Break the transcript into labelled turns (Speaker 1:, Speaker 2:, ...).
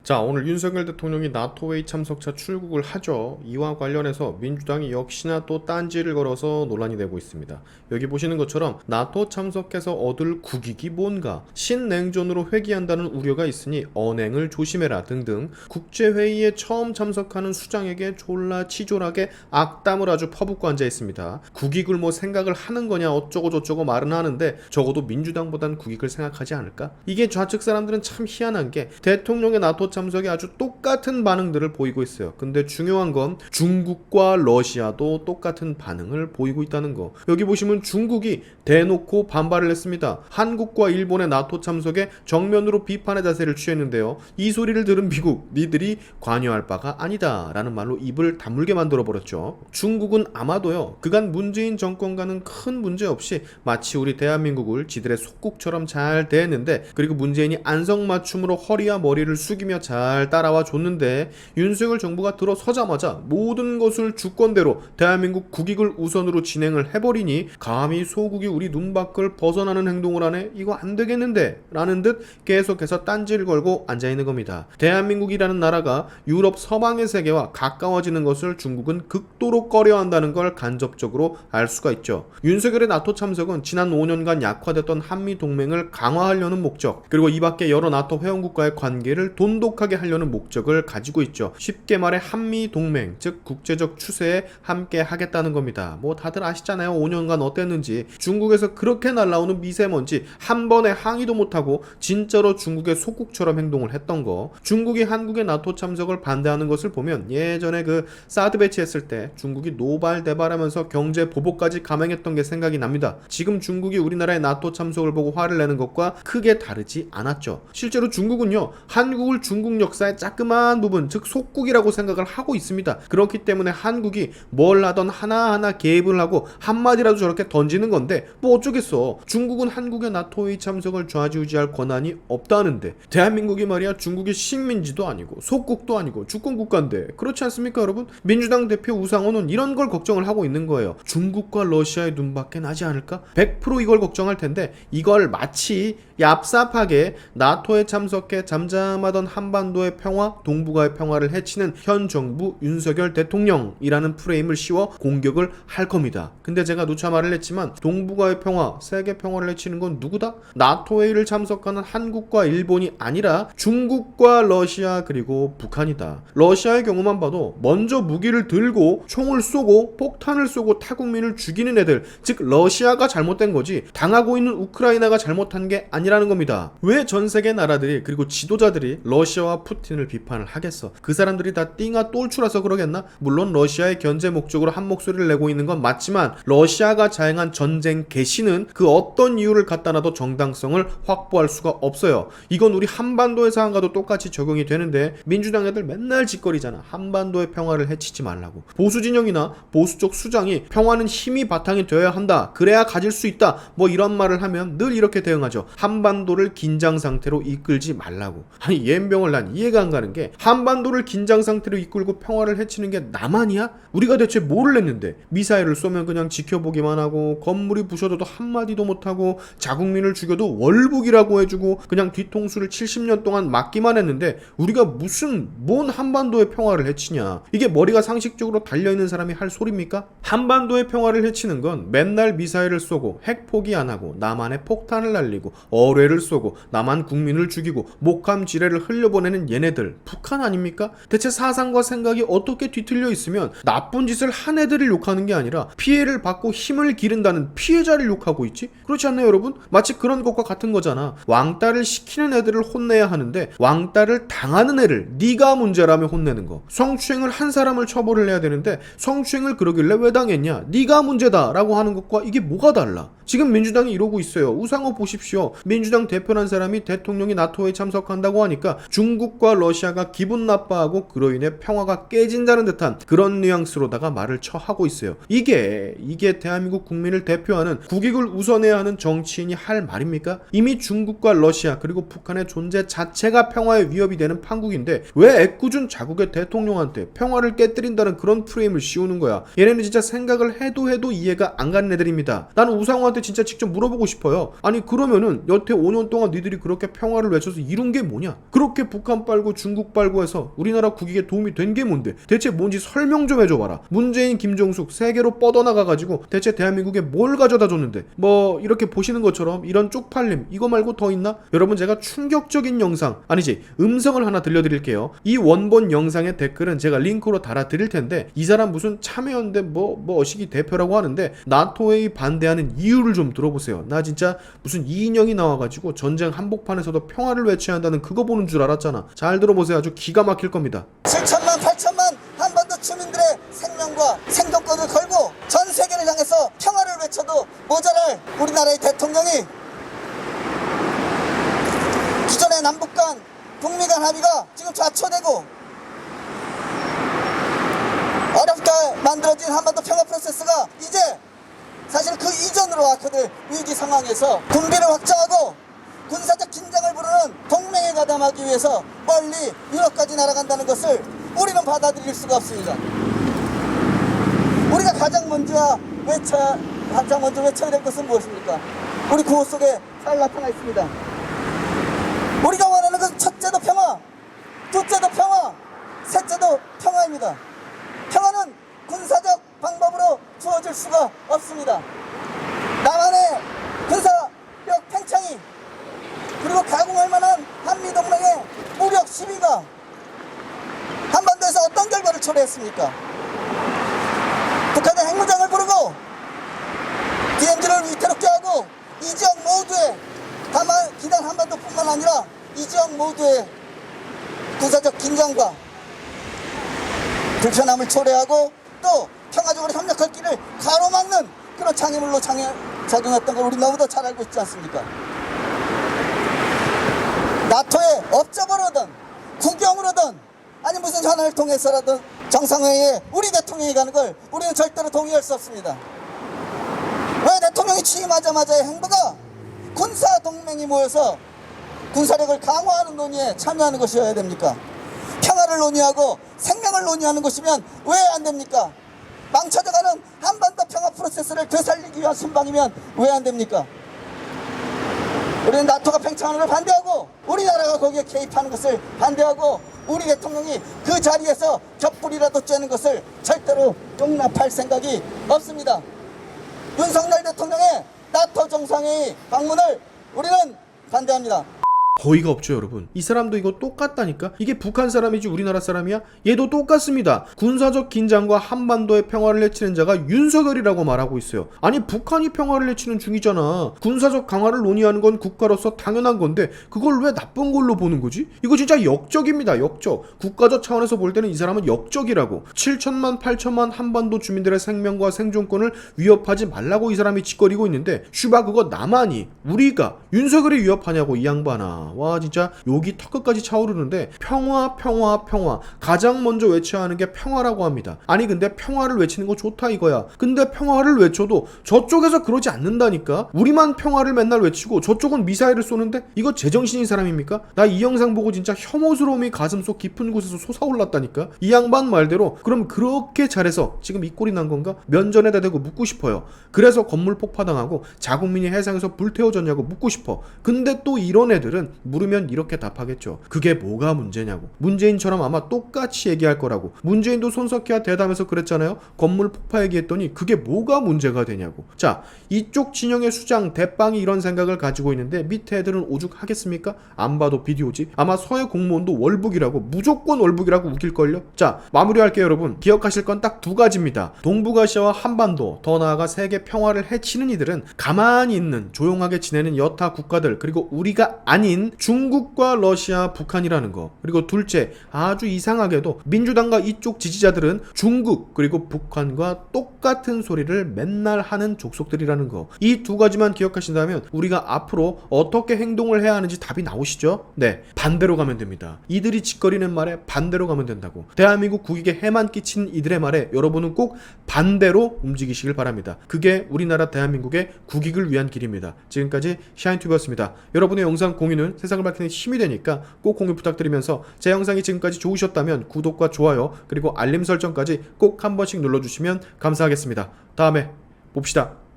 Speaker 1: 자, 오늘 윤석열 대통령이 나토 회의 참석차 출국을 하죠. 이와 관련해서 민주당이 역시나 또 딴지를 걸어서 논란이 되고 있습니다. 여기 보시는 것처럼 나토 참석해서 얻을 국익이 뭔가, 신냉전으로 회귀한다는 우려가 있으니 언행을 조심해라 등등 국제회의에 처음 참석하는 수장에게 졸라 치졸하게 악담을 아주 퍼붓고 앉아 있습니다. 국익을 뭐 생각을 하는 거냐 어쩌고 저쩌고 말은 하는데 적어도 민주당보단 국익을 생각하지 않을까? 이게 좌측 사람들은 참 희한한 게 대통령의 나토 참석에 아주 똑같은 반응들을 보이고 있어요. 근데 중요한 건 중국과 러시아도 똑같은 반응을 보이고 있다는 거. 여기 보시면 중국이 대놓고 반발을 했습니다. 한국과 일본의 나토 참석에 정면으로 비판의 자세를 취했는데요. 이 소리를 들은 미국, 니들이 관여할 바가 아니다 라는 말로 입을 다물게 만들어 버렸죠. 중국은 아마도요, 그간 문재인 정권과는 큰 문제 없이 마치 우리 대한민국을 지들의 속국처럼 잘 대했는데, 그리고 문재인이 안성맞춤으로 허리와 머리를 숙이며 잘 따라와 줬는데, 윤석열 정부가 들어서자마자 모든 것을 주권대로 대한민국 국익을 우선으로 진행을 해버리니 감히 소국이 우리 눈 밖을 벗어나는 행동을 하네? 이거 안 되겠는데? 라는 듯 계속해서 딴지를 걸고 앉아있는 겁니다. 대한민국이라는 나라가 유럽 서방의 세계와 가까워지는 것을 중국은 극도로 꺼려한다는 걸 간접적으로 알 수가 있죠. 윤석열의 나토 참석은 지난 5년간 약화됐던 한미동맹을 강화하려는 목적, 그리고 이 밖에 여러 나토 회원국과의 관계를 돈독하게 하려는 목적을 가지고 있죠. 쉽게 말해 한미동맹, 즉 국제적 추세에 함께 하겠다는 겁니다. 뭐 다들 아시잖아요. 5년간 어땠는지. 중국에서 그렇게 날라오는 미세먼지 한 번에 항의도 못하고 진짜로 중국의 속국처럼 행동을 했던 거. 중국이 한국의 나토 참석을 반대하는 것을 보면 예전에 그 사드 배치했을 때 중국이 노발대발하면서 경제 보복까지 감행했던 게 생각이 납니다. 지금 중국이 우리나라의 나토 참석을 보고 화를 내는 것과 크게 다르지 않았죠. 실제로 중국은요, 한국을 중국 역사의 자그마한 부분, 즉 속국이라고 생각을 하고 있습니다. 그렇기 때문에 한국이 뭘 하던 하나하나 개입을 하고 한마디라도 저렇게 던지는 건데 뭐 어쩌겠어. 중국은 한국의 나토 회의 참석을 좌지우지할 권한이 없다는데, 대한민국이 말이야 중국의 식민지도 아니고 속국도 아니고 주권국가인데, 그렇지 않습니까 여러분? 민주당 대표 우상호는 이런 걸 걱정을 하고 있는 거예요. 중국과 러시아의 눈밖에 나지 않을까? 100% 이걸 걱정할 텐데, 이걸 마치 얍삽하게 나토에 참석해 잠잠하던 한반도의 평화, 동북아의 평화를 해치는 현 정부 윤석열 대통령이라는 프레임을 씌워 공격을 할 겁니다. 근데 제가 누차 말을 했지만 동북아의 평화, 세계 평화를 해치는 건 누구다? 나토 회의를 참석하는 한국과 일본이 아니라 중국과 러시아 그리고 북한이다. 러시아의 경우만 봐도 먼저 무기를 들고 총을 쏘고 폭탄을 쏘고 타국민을 죽이는 애들, 즉 러시아가 잘못된 거지 당하고 있는 우크라이나가 잘못한 게 아니라는 겁니다. 왜 전 세계 나라들이 그리고 지도자들이 러시아와 푸틴을 비판을 하겠어? 그 사람들이 다 띵아 똘추라서 그러겠나? 물론 러시아의 견제 목적으로 한 목소리를 내고 있는 건 맞지만 러시아가 자행한 전쟁 개시는 그 어떤 이유를 갖다 놔도 정당성을 확보할 수가 없어요. 이건 우리 한반도의 상황과도 똑같이 적용이 되는데, 민주당 애들 맨날 짓거리잖아. 한반도의 평화를 해치지 말라고. 보수 진영이나 보수 쪽 수장이 평화는 힘이 바탕이 되어야 한다, 그래야 가질 수 있다, 뭐 이런 말을 하면 늘 이렇게 대응하죠. 한반도를 긴장 상태로 이끌지 말라고. 아니 옌병을 난 이해가 안 가는 게, 한반도를 긴장 상태로 이끌고 평화를 해치는 게 나만이야? 우리가 대체 뭐를 했는데? 미사일을 쏘면 그냥 지켜보기만 하고, 건물이 부셔져도 한마디도 못하고, 자국민을 죽여도 월북이라고 해주고, 그냥 뒤통수를 70년 동안 맞기만 했는데 우리가 무슨 뭔 한반도의 평화를 해치냐? 이게 머리가 상식적으로 달려있는 사람이 할 소리입니까? 한반도의 평화를 해치는 건 맨날 미사일을 쏘고 핵 포기 안 하고 남한에 폭탄을 날리고 어뢰를 쏘고 남한 국민을 죽이고 목함 지뢰를 흘려보내는 얘네들 북한 아닙니까? 대체 사상과 생각이 어떻게 뒤틀려 있으면 나쁜 짓을 한 애들을 욕하는 게 아니라 피해를 받고 힘을 기른다는 피해자를 욕하고 있지? 그렇지 않나요 여러분? 마치 그런 것과 같은 거잖아. 왕따를 시키는 애들을 혼내야 하는데 왕따를 당하는 애를 네가 문제라며 혼내는 거. 성추행을 한 사람을 처벌을 해야 되는데 성추행을 그러길래 왜 당했냐? 네가 문제다 라고 하는 것과 이게 뭐가 달라? 지금 민주당이 이러고 있어요. 우상호 보십시오. 민주당 대표란 사람이 대통령이 나토에 참석한다고 하니까 중국과 러시아가 기분 나빠하고 그로 인해 평화가 깨진다는 듯한 그런 뉘앙스로다가 말을 처하고 있어요. 이게 대한민국 국민을 대표하는 국익을 우선해야 하는 정치인이 할 말입니까? 이미 중국과 러시아 그리고 북한의 존재 자체가 평화에 위협이 되는 판국인데 왜 애꿎은 자국의 대통령한테 평화를 깨뜨린다는 그런 프레임을 씌우는 거야? 얘네는 진짜 생각을 해도 이해가 안 가는 애들입니다. 나는 우상호한테 진짜 직접 물어보고 싶어요. 아니 그러면은 여태 5년 동안 니들이 그렇게 평화를 외쳐서 이룬 게 뭐냐? 그렇게 북한 빨고 중국 빨고 해서 우리나라 국익에 도움이 된 게 뭔데? 대체 뭔지 설명 좀 해줘봐라. 문재인, 김종숙 세계로 뻗어나가가지고 대체 대한민국에 뭘 가져다 줬는데? 뭐 이렇게 보시는 것처럼 이런 쪽팔림 이거 말고 더 있나? 여러분 제가 충격적인 영상 아니지 음성을 하나 들려드릴게요. 이 원본 영상의 댓글은 제가 링크로 달아드릴 텐데 이 사람 무슨 참여연대 뭐 어시기 대표라고 하는데 나토에 반대하는 이유를 좀 들어보세요. 나 진짜 무슨 이인영이 나와가지고 전쟁 한복판에서도 평화를 외쳐야 한다는 그거 보는 줄 알았잖아. 잘 들어보세요. 아주 기가 막힐 겁니다.
Speaker 2: 7천만 8천만 한반도 주민들의 생명과 생존권을 걸고 전 세계를 향해서 평화를 외쳐도 모자랄 우리나라의 대통령이 기존의 남북 간 북미 간 합의가 지금 좌초되고 어렵게 만들어진 한반도 평화 프로세스가 이제 사실 그 이전으로 와커들 위기 상황에서 군비를 확장하고 군사적 긴장을 부르는 동맹에 가담하기 위해서 멀리 유럽까지 날아간다는 것을 우리는 받아들일 수가 없습니다. 우리가 가장 먼저 외쳐야 될 것은 무엇입니까? 우리 구호 속에 잘 나타나 있습니다. 우리가 원하는 것은 첫째도 평화, 둘째도 평화, 셋째도 평화입니다. 평화는 군사적 방법으로 주어질 수가 없습니다. 남한의 군사력 팽창이 그리고 가공할 만한 한미동맹의 무력 시비가 한반도에서 어떤 결과를 초래했습니까? 북한의 핵무장을 부르고 DMZ를 위태롭게 하고 이 지역 모두에 다만 기단 한반도뿐만 아니라 이 지역 모두의 군사적 긴장과 불편함을 초래하고 또 평화적으로 협력할 길을 가로막는 그런 장애물로 작용했던 걸 우리 너무도 잘 알고 있지 않습니까? 나토의 업적으로든 국경으로든 아니 무슨 전화를 통해서라든 정상회의에 우리 대통령이 가는 걸 우리는 절대로 동의할 수 없습니다. 왜 대통령이 취임하자마자의 행보가 군사동맹이 모여서 군사력을 강화하는 논의에 참여하는 것이어야 됩니까? 평화를 논의하고 생명을 논의하는 것이면 왜 안 됩니까? 망쳐져가는 한반도 평화 프로세스를 되살리기 위한 순방이면 왜 안 됩니까? 우리는 나토가 팽창하는 걸 반대하고 우리나라가 거기에 개입하는 것을 반대하고 우리 대통령이 그 자리에서 곁불이라도 쬐는 것을 절대로 용납할 생각이 없습니다. 윤석열 대통령의 나토 정상회의 방문을 우리는 반대합니다.
Speaker 1: 어이가 없죠 여러분. 이 사람도 이거 똑같다니까. 이게 북한 사람이지 우리나라 사람이야? 얘도 똑같습니다. 군사적 긴장과 한반도의 평화를 해치는 자가 윤석열이라고 말하고 있어요. 아니 북한이 평화를 해치는 중이잖아. 군사적 강화를 논의하는 건 국가로서 당연한 건데 그걸 왜 나쁜 걸로 보는 거지? 이거 진짜 역적입니다. 역적. 국가적 차원에서 볼 때는 이 사람은 역적이라고. 7천만 8천만 한반도 주민들의 생명과 생존권을 위협하지 말라고 이 사람이 짓거리고 있는데 슈바 그거 나만이 우리가 윤석열이 위협하냐고 이 양반아. 와 진짜 욕이 턱끝까지 차오르는데 평화 가장 먼저 외쳐야 하는 게 평화라고 합니다. 아니 근데 평화를 외치는 거 좋다 이거야. 근데 평화를 외쳐도 저쪽에서 그러지 않는다니까. 우리만 평화를 맨날 외치고 저쪽은 미사일을 쏘는데 이거 제정신인 사람입니까? 나 이 영상 보고 진짜 혐오스러움이 가슴속 깊은 곳에서 솟아올랐다니까. 이 양반 말대로 그럼 그렇게 잘해서 지금 이 꼴이 난 건가? 면전에다 대고 묻고 싶어요. 그래서 건물 폭파당하고 자국민이 해상에서 불태워졌냐고 묻고 싶어. 근데 또 이런 애들은 물으면 이렇게 답하겠죠. 그게 뭐가 문제냐고. 문재인처럼 아마 똑같이 얘기할 거라고. 문재인도 손석희와 대담해서 그랬잖아요. 건물 폭파 얘기했더니 그게 뭐가 문제가 되냐고. 자, 이쪽 진영의 수장 대빵이 이런 생각을 가지고 있는데 밑에 애들은 오죽하겠습니까? 안 봐도 비디오지. 아마 서해 공무원도 월북이라고 무조건 월북이라고 우길걸요. 자, 마무리할게요 여러분. 기억하실 건 딱 두 가지입니다. 동북아시아와 한반도 더 나아가 세계 평화를 해치는 이들은 가만히 있는 조용하게 지내는 여타 국가들 그리고 우리가 아닌 중국과 러시아, 북한이라는 거. 그리고 둘째, 아주 이상하게도 민주당과 이쪽 지지자들은 중국 그리고 북한과 똑같은 소리를 맨날 하는 족속들이라는 거. 이 두 가지만 기억하신다면 우리가 앞으로 어떻게 행동을 해야 하는지 답이 나오시죠? 네, 반대로 가면 됩니다. 이들이 짓거리는 말에 반대로 가면 된다고. 대한민국 국익에 해만 끼친 이들의 말에 여러분은 꼭 반대로 움직이시길 바랍니다. 그게 우리나라 대한민국의 국익을 위한 길입니다. 지금까지 샤인튜브였습니다. 여러분의 영상 공유는 세상을 밝히는 힘이 되니까 꼭 공유 부탁드리면서 제 영상이 지금까지 좋으셨다면 구독과 좋아요 그리고 알림 설정까지 꼭 한 번씩 눌러주시면 감사하겠습니다. 다음에 봅시다.